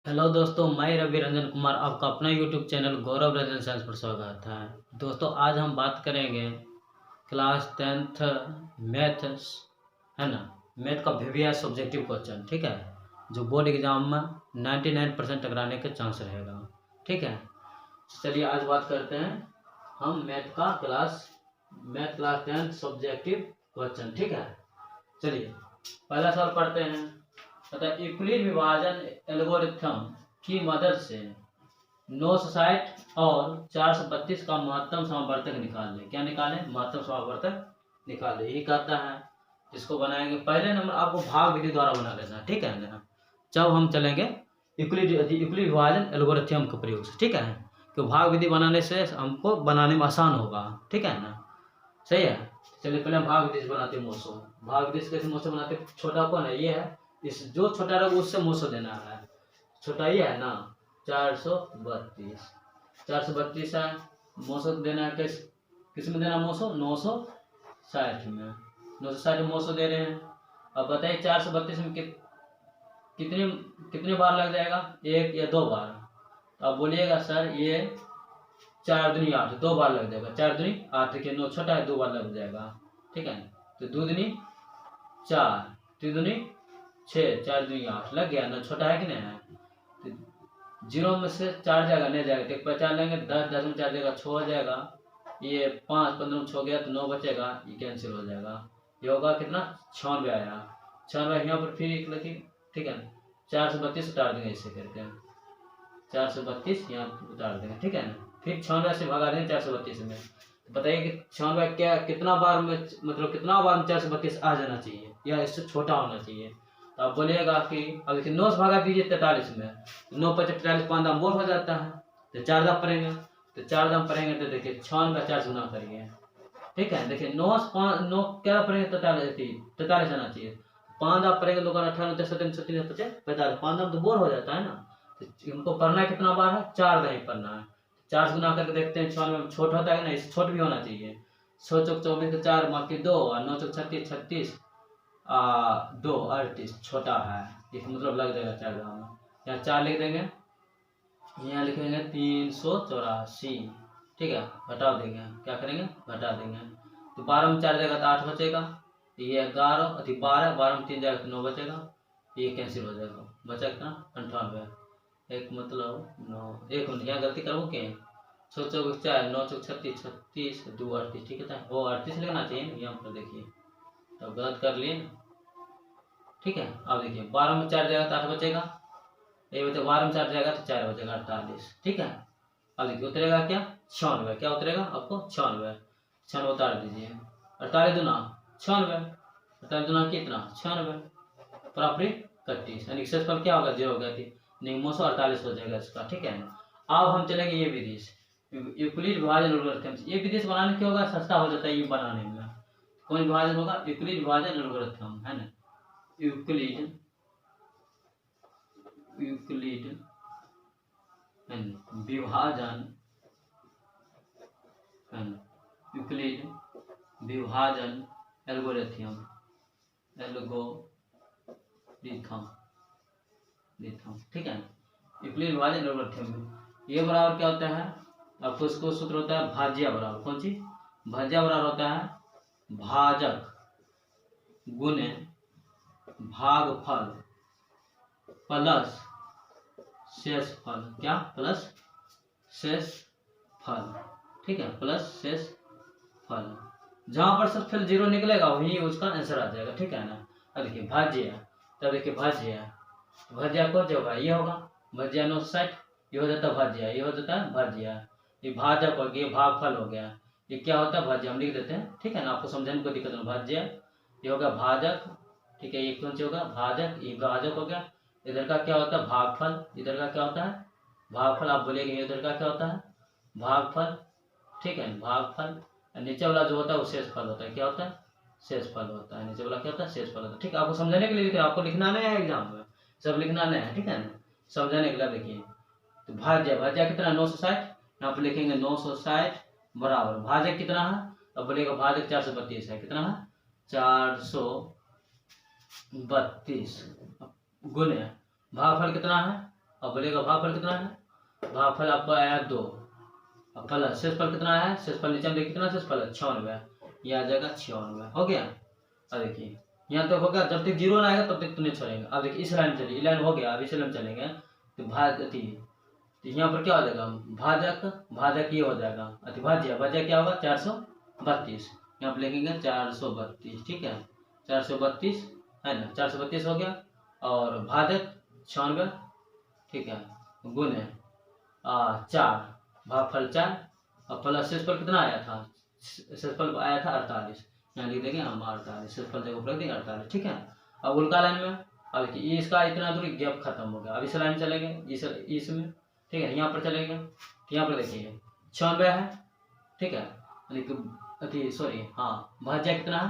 Hello दोस्तों, मैं रवि रंजन कुमार आपका अपना यूट्यूब चैनल गौरव रंजन साइंस पर स्वागत है। दोस्तों, आज हम बात करेंगे क्लास 10th मैथ्स, है ना। मैथ का VVS ऑब्जेक्टिव क्वेश्चन, ठीक है, जो बोर्ड एग्जाम में 99% टकराने के चांस रहेगा, ठीक है। चलिए आज बात करते हैं हम math class 10th subjective question, ठीक है। चलिए पहला सवाल पढ़ते हैं। अतः यूक्लिड विभाजन एल्गोरिथ्म की मदद से 960 और 432 का महत्तम समावर्तक निकाल ले। क्या निकालें? महत्तम समावर्तक निकाल ले, यही कहता है। जिसको बनाएंगे पहले नंबर आपको भाग विधि द्वारा बना लेना है, ठीक है ना। जब हम चलेंगे यूक्लिड विभाजन एल्गोरिथ्म के प्रयोग से, ठीक है, तो भाग विधि बनाने से हमको बनाने में आसान होगा, ठीक है ना। सही है। चलिए पहले हम भाग विधि से बनाते हैं मोसो। भाग विधि से कैसे मोसो बनाते हैं? छोटा कौन है? ये है। इस जो छोटा रहेगा उससे मोसो देना है। छोटा ये है ना, 432। 432 है, मोसो देना है। किस में देना मोसो? 960 में। 960 में मोसो दे रहे हैं। अब बताइए 432 में कितने कितने बार लग जाएगा? एक या दो बार? तो आप बोलिएगा सर ये 4 दूनी 8, दो बार लग जाएगा। 4 दूनी 8 के 9 छोटा है, दो बार लग जाएगा, ठीक है। तो 2 दूनी 4, 3 दूनी 6, 4 दूनी 8 लग गया ना। छोटा है कि नहीं है? तो 0 में से 4 जाएगा, नहीं जाएगा, तो 1 पर 4 लेंगे, 10 10 में 4 जाएगा, 6 हो जाएगा। ये 5 15 में 6 गया तो 9 बचेगा, ये कैंसिल हो जाएगा। ये होगा कितना? 96 आया। 96 यहाँ पर फिर एक लगी, ठीक है। 432 उतार देंगे ऐसे करके, 432 यहाँ उतार देंगे, ठीक है ना। फिर 96 से भगा देंगे 432 में। तो बताइए कि 96 क्या कितना बार में, मतलब कितना बार में 432 आ जाना चाहिए या इससे छोटा होना चाहिए? तो आप बोलिएगा कि अब देखिए 9 से भगा दीजिए 43 में, 9 5 43, 5 दाम बोर हो जाता है, तो 4 दाम पड़ेंगे। तो 4 दाम पड़ेंगे तो देखिए 96 4 गुना करिए, ठीक है। देखिए 9 से 5 9 क्या पड़ेंगे? 43 आना चाहिए। 5 दाम पड़ेंगे, लोग 98 37 45, 5 दाम तो बोर हो जाता है ना। तो इनको पढ़ना कितना बार है? 4 बार ही पढ़ना है। 4 से गुना करके देखते हैं। 96 में छोटा होता है ना, इससे छोट भी होना चाहिए। 6 चौक 24, 4 बाकी 2, और 9 चौक 36 36, 2 38 छोटा है, इसका मतलब लग जाएगा 4 ग्राम। यहाँ 4 लिख देंगे, यहाँ लिखेंगे 384, ठीक है। घटा देंगे, क्या करेंगे? घटा देंगे। तो 12 में 4 जाएगा तो 8 बचेगा। ये 11 अति 12, 12 में 3 जाएगा तो 9 बचेगा। ये कैंसिल हो जाएगा, बचा कितना? 98। एक मतलब 9, एक मिनट यहाँ गलती करूँ क्या? 6 चौक 4, 9 चौक 36 36, 2 38, ठीक है। वो 38 लिखना चाहिए यहाँ पर, देखिए तो गलत कर लिए, ठीक है। अब देखिए 12 में 4 जाएगा तो 8 बचेगा। ये बचे 12 में 4 जाएगा तो 4 बचेगा, 48, ठीक है। अब देखिए उतरेगा क्या? 96। क्या उतरेगा आपको? 96। 96 उतार दीजिए। 48 दूना 96, 48 दूना कितना? 96, बराबरी 31, यानी शेषफल क्या होगा? 0 हो गया थी, 948 हो जाएगा इसका, ठीक है। अब हम चलेंगे ये विधि से, यूक्लिड विभाजन एल्गोरिथम से। ये विधि से बनाने क्या होगा? सस्ता हो जाता है ये बनाने में। कौन विभाजन होगा? यूक्लिड विभाजन एल्गोरिथम, है ना। यूक्लिड विभाजन यूक्लिड विभाजन एल्गोरिथम ठीक है। यूक्लिड विभाजन एल्गोरिथम ये बराबर क्या होता है? आपको इसको सूत्र होता है भाज्य बराबर, कौन सी? भाज्य बराबर होता है भाजक गुने भागफल प्लस शेषफल। क्या? प्लस शेषफल, ठीक है, प्लस शेषफल। जहां पर शेषफल 0 निकलेगा वही उसका आंसर आ जाएगा, ठीक है ना। अब देखिए भाज्य, तब देखिए भाज्य कौन सा होगा? ये होगा भाज्य 960, ये हो जाता है भाज्य, ये हो जाता है भाज्य। ये भाजक हो गया, भागफल हो गया, ये क्या होता है? भाज्य, हम लिख देते हैं, ठीक है ना। आपको समझाने को दिक्कत नहीं। भाज्य ये होगा भाजक, ठीक है। ये कौन सा होगा? भाजक, ये भाजक हो गया। इधर का क्या होता है? भागफल। इधर का क्या होता है? भागफल। आप बोलेंगे इधर का क्या होता है? भागफल, ठीक है, भागफल। नीचे वाला जो होता है वो शेषफल होता है। क्या होता है? शेषफल होता है। नीचे वाला क्या होता है? शेषफल होता है, ठीक है। आपको समझाने के लिए लिख रहे हैं, आपको लिखना नहीं है एग्जाम में, सब लिखना नहीं है, ठीक है ना, समझाने के लिए। देखिए तो भाज्य कितना? 960, यहाँ पर लिखेंगे 960 बराबर भाजक कितना है? अब बोलेगा भाजक 432 है। कितना है? 432 गुने भागफल कितना है? अब बोलेगा भागफल कितना है, भागफल आपका आया 2, अब फल शेषफल कितना है, शेषफल नीचे में देखिए कितना शेषफल है 96, ये आ जाएगा 96 हो गया। अब देखिए यहाँ तक हो गया, जब तक जीरो ना आएगा तब तक तो नहीं छोड़ेंगे। अब देखिए इस लाइन चलिए, लाइन हो गया, अब इस लाइन चलेंगे तो तो यहाँ पर क्या हो जाएगा, भाजक भाजक ये हो जाएगा अतिभाज्य, भाज्य क्या होगा 432, यहाँ पर लिखेंगे 432, ठीक है 432 है ना, 432 हो गया। और भाजक 96, ठीक है, गुने 4, भागफल 4, और फल शेषफल कितना आया था, शेषफल आया था 48, यहाँ लिख देंगे हम 48, शेषफल जगह पर रख देंगे 48, ठीक है। अब उल्टा लाइन में अब देखिए इसका इतना दूरी गैप खत्म हो गया, अब इस लाइन में चलेंगे, इसमें ठीक है, यहाँ पर चलेंगे, यहाँ पर देखिए 96 है, ठीक है, यानी सॉरी हाँ भाज्य कितना है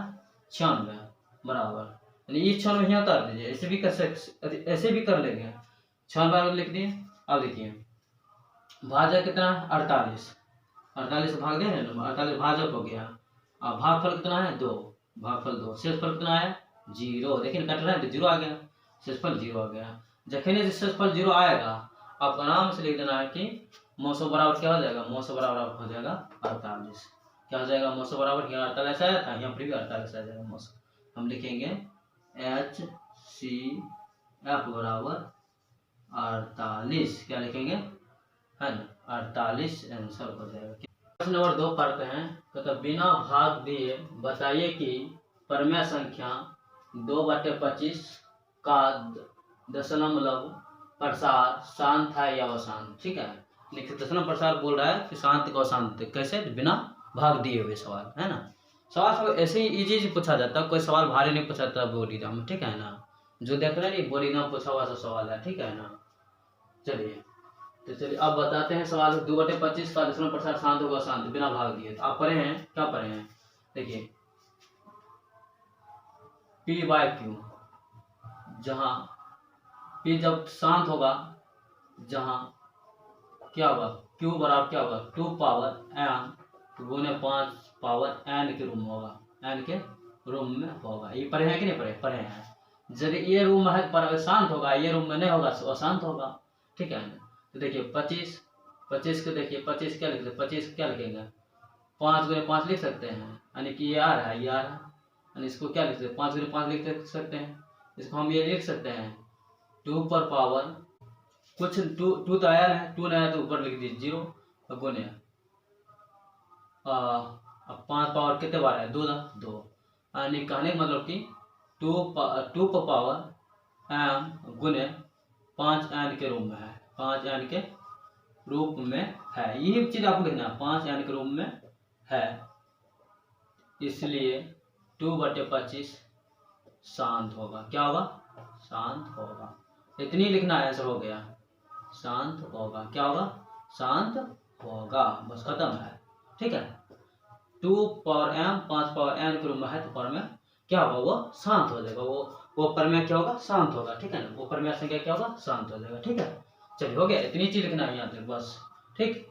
96 बराबर, यानी ये 96 यहाँ उतार दीजिए, ऐसे भी कर सकते, ऐसे भी कर लेंगे, 96 लिख दिए। अब देखिए भाजक कितना है 48, 48 भाग दे 48 भाजक हो गया। अब भागफल कितना है 2, भागफल 2, शेषफल कितना है 0, देखिए कट रहा है तो 0 आ गया, शेषफल 0 आ गया। जखने शेषफल 0 आएगा आपको आराम से लिख देना है कि मौसो बराबर क्या हो जाएगा, मौसो बराबर हो जाएगा 48, क्या हो जाएगा मौसो बराबर, यहाँ 48 आया था, यहाँ पर भी 48 आ जाएगा मौसो। हम लिखेंगे HCF बराबर 48, क्या लिखेंगे है ना 48 आंसर हो जाएगा। प्रश्न नंबर 2 पढ़ते हैं, तो बिना भाग दिए बताइए कि परमेय संख्या 2/25 का दशमलव प्रसार शांत है या अशांत, ठीक है। देखिए दशमलव प्रसार बोल रहा है कि शांत का अशांत, कैसे, बिना भाग दिए हुए सवाल है ना। सवाल सब ऐसे ही इजी पूछा जाता है, कोई सवाल भारी नहीं पूछा जाता बोर्ड एग्जाम में, ठीक है ना, जो देख रहे नहीं बोर्ड एग्जाम पूछा हुआ सवाल है, ठीक है ना। चलिए तो चलिए अब बताते हैं सवाल, 2/25 का दशमलव प्रसार शांत होगा शांत बिना भाग दिए, तो आप पढ़े हैं, क्या पढ़े हैं, देखिए P/Q, जहाँ P जब शांत होगा, जहाँ क्या होगा Q बराबर क्या होगा 2 पावर m गुने 5 पावर n के रूम में होगा, n के रूम में होगा। ये पढ़े हैं कि नहीं पढ़े, पढ़े हैं। यदि ये रूम है पर शांत होगा, ये रूम में नहीं होगा तो अशांत होगा, ठीक है। तो देखिए 25 को देखिए 25 क्या लिखते हैं, 25 क्या लिखेंगे 5 गुने 5 लिख सकते हैं, यानी कि ये आ रहा है, ये आ रहा है, यानी इसको क्या लिख सकते हैं 5 गुने 5 लिख सकते हैं। इसको हम ये लिख सकते हैं 2 पर पावर कुछ 2 तो आया है, 2 नहीं आया तो ऊपर लिख दीजिए 0 और गुने अब 5 पावर कितने बार है 2, यानी कहने का मतलब कि 2 पर पावर m गुने 5 n के रूप में है, 5 n के रूप में है, यही चीज आपको लिखना है 5 n के रूप में है, इसलिए 2/25 शांत होगा, क्या होगा शांत होगा, इतनी लिखना है, आंसर हो गया शांत होगा, क्या होगा शांत होगा, बस खत्म है, ठीक है। 2 पावर m 5 पावर n के रूप में है तो पर में क्या होगा वो शांत हो जाएगा, वो परमेय क्या होगा शांत होगा, ठीक है ना, वो परमेय संख्या क्या होगा शांत हो जाएगा, ठीक है। चलिए हो गया, इतनी चीज लिखना है यहाँ तक बस, ठीक।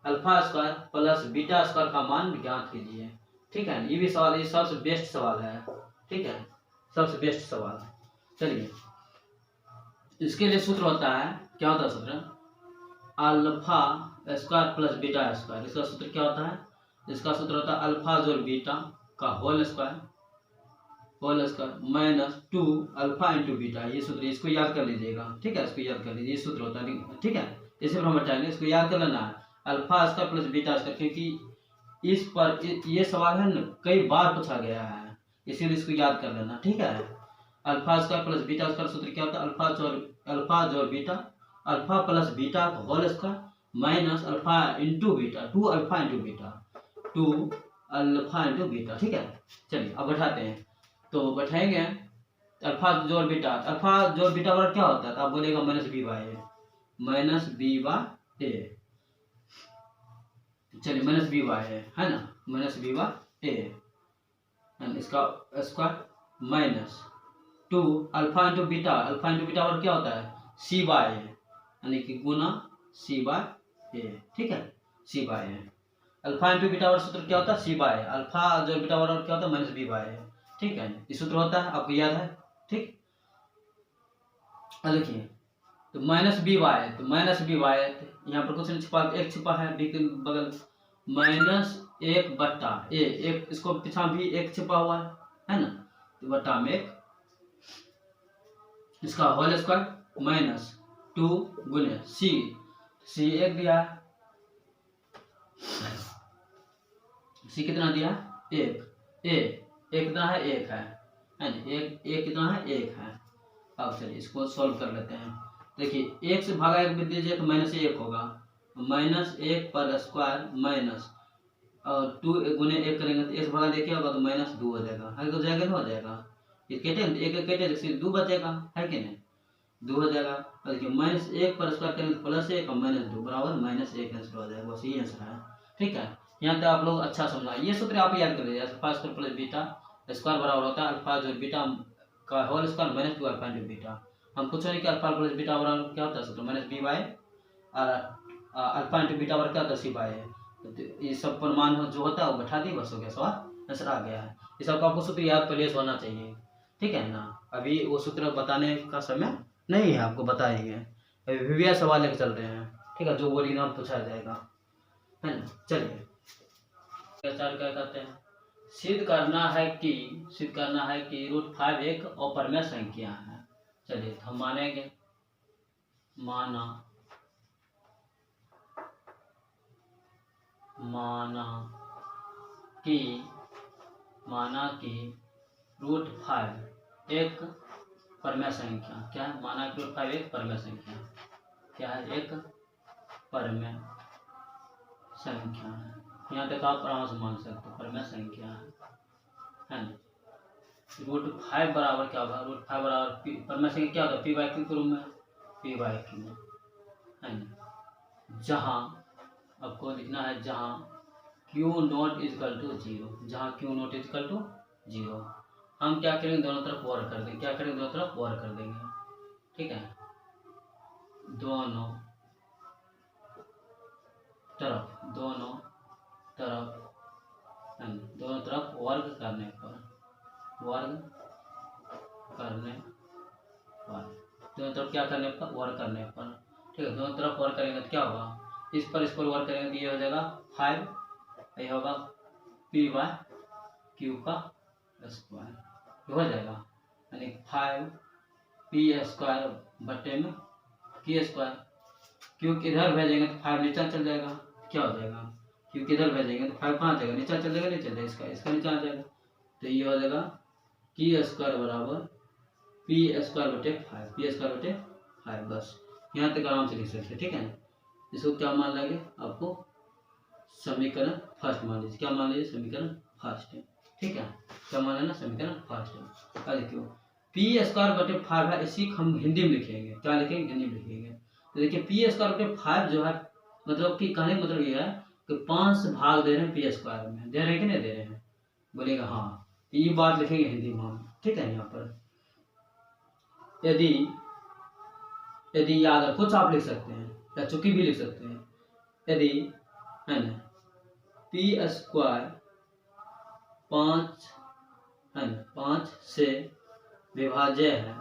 Alpha square plus beta square का मान ज्ञात कीजिए, ठीक है। ये भी सवाल, ये सबसे बेस्ट सवाल है, ठीक है, सबसे बेस्ट सवाल। चलिए इसके लिए सूत्र होता है, क्या होता है सूत्र, alpha square plus beta square, इसका सूत्र क्या होता है, इसका सूत्र होता है अल्फा जोड़ बीटा का whole square minus 2 alpha into beta, ये सूत्र, इसको याद कर लीजिएगा, ठीक है, इसको याद कर लीजिए, ये सूत्र होता है, ठीक है। इसे पर हम हटाएंगे, इसको याद कर लेना है alpha square plus beta square, क्योंकि इस पर ये सवाल है ना कई बार पूछा गया है, इसीलिए इसको याद कर लेना, ठीक है। Alpha square plus beta square सूत्र क्या होता है, अल्फा जोड़ बीटा, अल्फा प्लस बीटा का whole square minus alpha into beta, 2 alpha into beta, 2 alpha into beta, ठीक है। चलिए अब बैठाते हैं, तो बैठाएंगे अल्फा जोड़ बीटा बराबर क्या होता है, तो आप बोलेगा माइनस बी बाय ए, चलिए माइनस बी बाय ए है ना, माइनस बी बाय ए, इसका square minus 2 alpha into beta बराबर क्या होता है सी बाय ए, यानी कि गुना सी बाय ए, ठीक है, सी बाय ए। अल्फा इंटू बीटा बराबर सूत्र क्या होता है सी बाय ए, अल्फा जोड़ बीटा बराबर क्या होता है माइनस बी बाय ए, ठीक है, ये सूत्र होता है, आपको याद है, ठीक। देखिए तो माइनस बी वाई, तो माइनस बी वाई, यहाँ पर कुछ नहीं छिपा, एक छिपा है बी के बगल, माइनस 1 बट्टा ए, एक इसको पीछा भी एक छिपा हुआ है ना, तो बट्टा में 1 इसका होल स्क्वायर माइनस 2 गुने सी 1 दिया है, सी कितना दिया 1, ए कितना है 1 है ना, एक कितना है 1 है। अब चलिए इसको सॉल्व कर लेते हैं। देखिए 1 से भागा 1 भी दीजिए तो माइनस 1 होगा, माइनस 1 पर स्क्वायर माइनस और 2 गुने 1 करेंगे तो 1 से भागा देखिए होगा तो माइनस 2 हो जाएगा, है तो जाएगा, हो जाएगा, ये केटे एक केटे सिर्फ 2 बचेगा, है कि नहीं, 2 हो जाएगा। और देखिए माइनस 1 पर स्क्वायर करेंगे तो प्लस 1 और माइनस 2 बराबर माइनस 1 आंसर हो जाएगा, बस यही आंसर है। ठीक है, यहाँ तक आप लोग अच्छा समझा, ये सूत्र आप याद कर लीजिए, alpha square plus beta square बराबर होता है अल्फा जो बीटा का whole square minus 2 alpha into beta. हम कुछ नहीं कि अल्फा प्लस बीटा बराबर क्या होता है सूत्र minus b by alpha into beta बराबर क्या होता है सी बाई है, तो ये सब प्रमाण जो होता है वो बैठा दी, बस हो गया, सवाल आंसर आ गया है। ये सब आपको सूत्र याद पहले से होना चाहिए, ठीक है ना। अभी वो सूत्र बताने का समय नहीं है, आपको बताएंगे, अभी विविया सवाल लेकर चल रहे हैं, ठीक है, जो बोर्ड एग्जाम पूछा जाएगा, है ना। चलिए चार क्या कहते हैं, सिद्ध करना है कि √5 एक अपरिमेय संख्या है। चलिए हम मानेंगे, माना कि √5 एक परमेय संख्या, क्या है, माना कि √5 एक परमेय संख्या, क्या है, एक परमेय संख्या है। यहाँ तक आप आराम से मान सकते हो परमेय संख्या है ना। √5 बराबर क्या होगा, √5 बराबर परमेय संख्या क्या होगा, पी बाई क्यू के रूप में, पी बाई क्यू है ना, जहाँ आपको लिखना है जहाँ Q नॉट इजकल टू 0, जहाँ Q नॉट इजकल टू 0, हम क्या करेंगे, दोनों तरफ वर्क कर देंगे, क्या करेंगे, दोनों तरफ वर्क कर देंगे, ठीक है, दोनों तरफ वर्ग करने पर दोनों तरफ क्या करने पर, वर्क करने पर, ठीक है, दोनों तरफ वर्क करेंगे तो क्या होगा, इस पर वर्क करेंगे तो ये हो जाएगा 5, ये होगा पी बाय क्यू का स्क्वायर हो जाएगा, यानी 5 पी स्क्वायर बटे में की स्क्वायर, क्यू किधर भेजेंगे तो 5 नीचे चल जाएगा, क्या हो जाएगा, क्यू किधर भेजेंगे तो 5 कहाँ जाएगा, नीचे चल जाएगा, नहीं चल जाएगा, इसका नीचे आ जाएगा, तो ये हो जाएगा की स्क्वायर बराबर पी स्क्वायर बटे 5, बस यहाँ तक आराम से लिख सकते, ठीक है। इसको क्या मान लेंगे, आपको समीकरण फर्स्ट मान लीजिए, क्या मान लीजिए, समीकरण फर्स्ट है, ठीक है, क्या मान लेना, समीकरण फर्स्ट है। क्या देखिए पी स्क्वायर बटे 5 है, इसी हम हिंदी में लिखेंगे, क्या लिखेंगे, हिंदी में लिखेंगे। तो देखिए पी स्क्वायर बटे 5 जो है, मतलब कि कहने का मतलब ये है कि 5 से भाग दे रहे हैं पी स्क्वायर में, दे रहे हैं कि नहीं दे रहे हैं, बोलेगा हाँ, ये बात लिखेंगे हिंदी में हम, ठीक है। यहाँ पर यदि याद कुछ आप लिख सकते हैं या चुकी भी लिख सकते हैं, यदि है ना पी स्क्वायर 5 है ना 5 से विभाज्य है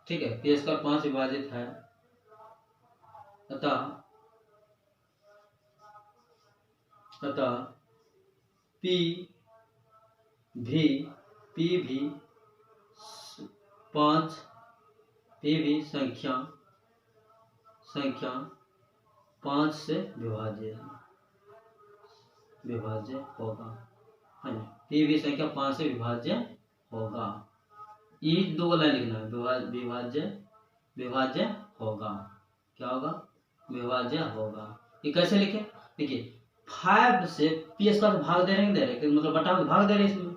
ठीक है, पी स्क्वायर 5 विभाजित है, अतः पी भी संख्या 5 से विभाज्य होगा, है ना, पी भी संख्या 5 से विभाज्य होगा, ये 2 लाइन लिखना है, विभाज्य होगा, क्या होगा, विभाज्य होगा। ये कैसे लिखे, देखिए 5 से पी स्क्वायर भाग दे रहे हैं, मतलब बटा में भाग दे रहे हैं, इसमें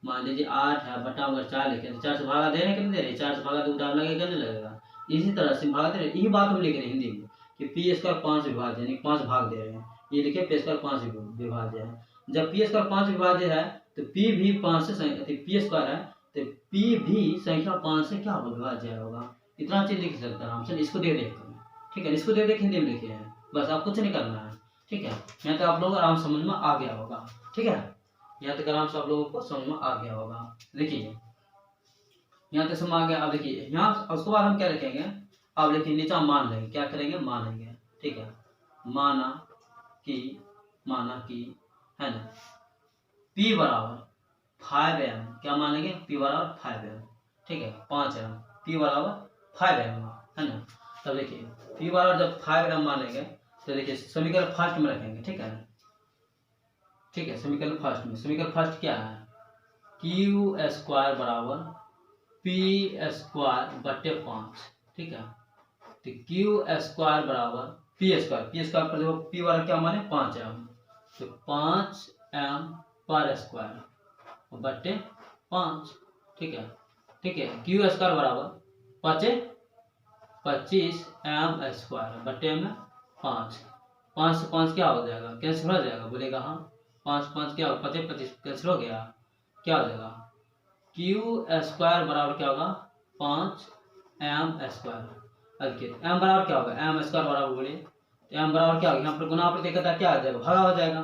मान लीजिए 8 है, बटा अगर 4 लिखे तो 4 से भागा दे रहे हैं कि नहीं दे रहे, 4 से भागा 2 टाइम लगेगा नहीं लगेगा, इसी तरह से भागा दे रहे हैं, यही बात हम लिख रहे हैं हिंदी में कि पी स्क्वायर 5 विभाज्य यानी 5 भाग दे रहे हैं, ये लिखे पी स्क्वायर 5 विभाज्य है। जब पी स्क्वायर 5 विभाज्य है तो पी भी 5 से पी स्क्वायर है तो पी भी संख्या 5 से क्या होगा, विभाज्य होगा, इतना चीज लिख सकता है हमसे, इसको देख कर, ठीक है, इसको देख हिंदी में लिखे हैं, बस आप कुछ नहीं करना है, ठीक है। यहाँ तो आप लोग आराम समझ में आ गया होगा, ठीक है। यहाँ तक आराम से आप लोगों को समझ में आ गया होगा। देखिए यहाँ तक समझ आ गया। अब देखिए यहाँ उसके बाद हम क्या लिखेंगे, अब देखिए नीचे मान लेंगे, क्या करेंगे, मान लेंगे, ठीक है। माना कि है ना P बराबर 5m, क्या मानेंगे, P बराबर 5m, ठीक है, 5m, P बराबर 5m है ना। तब देखिए P बराबर जब 5m मानेंगे तो देखिए समीकरण फर्स्ट में रखेंगे, ठीक है, ठीक है। समीकरण फर्स्ट में, समीकरण फर्स्ट क्या है, क्यू स्क्वायर बराबर पी स्क्वायर बटे 5, ठीक है। तो क्यू स्क्वायर बराबर पी स्क्वायर पर देखो पी बराबर क्या माने 5m, तो 5m पर स्क्वायर बटे 5, ठीक है, ठीक है। क्यू स्क्वायर बराबर 25m स्क्वायर बटे में 5, 5 से 5 क्या हो जाएगा, कैंसिल हो जाएगा, बोलेगा हाँ 5 5 क्या हो, 25 कैंसिल हो गया, क्या हो जाएगा, क्यू स्क्वायर बराबर क्या होगा 5m स्क्वायर। देखिए m बराबर क्या होगा, m स्क्वायर बराबर बोले तो m बराबर क्या होगा, यहाँ पर गुना पर देखता क्या आ जाएगा, भागा हो जाएगा,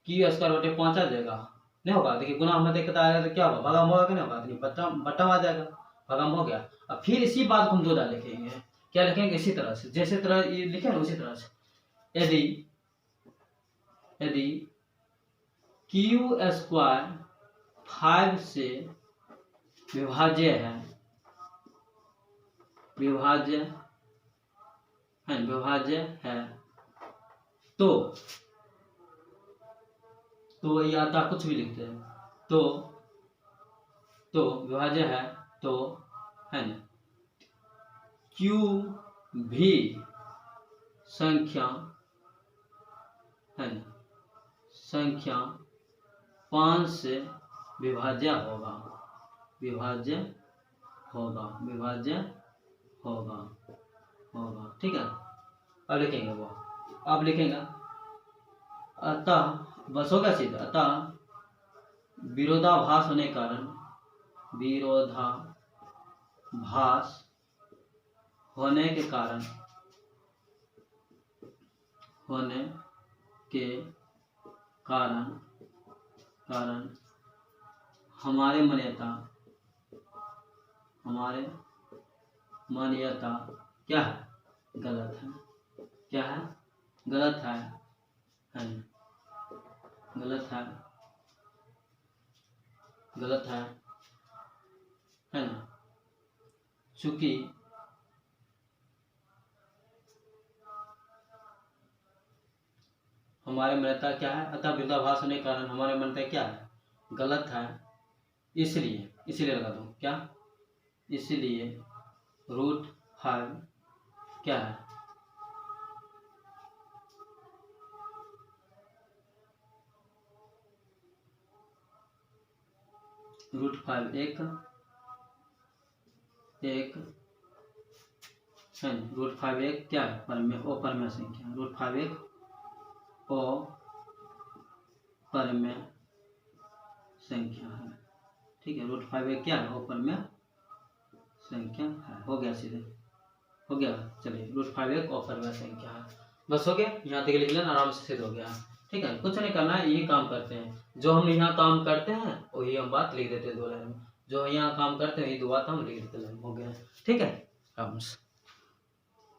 क्यू स्क्वायर बटे 5 आ जाएगा, नहीं होगा। देखिए गुना में देखता आएगा तो क्या होगा, भागा होगा कि नहीं होगा, देखिए बट्टा आ जाएगा, भागा हो गया। अब फिर इसी बात को हम दो लिखेंगे, क्या लिखेंगे, इसी तरह से जैसे तरह ये लिखे ना उसी तरह से, यदि क्यू स्क्वायर 5 से विभाज्य है, तो ये आता कुछ भी लिखते हैं, तो विभाज्य है तो है ना क्यू भी संख्या है ना, संख्या 5 से विभाज्य होगा, ठीक है। अब लिखेंगे वो, अब लिखेंगे अतः, बस हो गया सीधा, अतः विरोधाभास होने के कारण, हमारे मान्यता क्या है, गलत है, क्या है, गलत है ना, चूंकि हमारे मान्यता क्या है, अतः विरोधाभास होने के कारण हमारे मान्यता क्या है, गलत है, इसलिए लगा दो क्या, इसलिए √5 क्या है, √5 एक है, √5 एक क्या है, परमेय संख्या, √5 एक परमेय संख्या है, ठीक है। √5 एक क्या है, परमेय संख्या है, हो गया सीधे, हो गया। चलिए √5 एक परमेय संख्या है, बस हो गया, यहाँ तक लिख लेना, आराम से सिद्ध हो गया, ठीक है। कुछ नहीं करना है, यही काम करते हैं, जो हम यहाँ काम करते हैं वही हम बात लिख देते हैं 2 लाइन में, जो यहाँ काम करते हैं वही 2 बात हम लिख देते हैं, हो गया, ठीक है।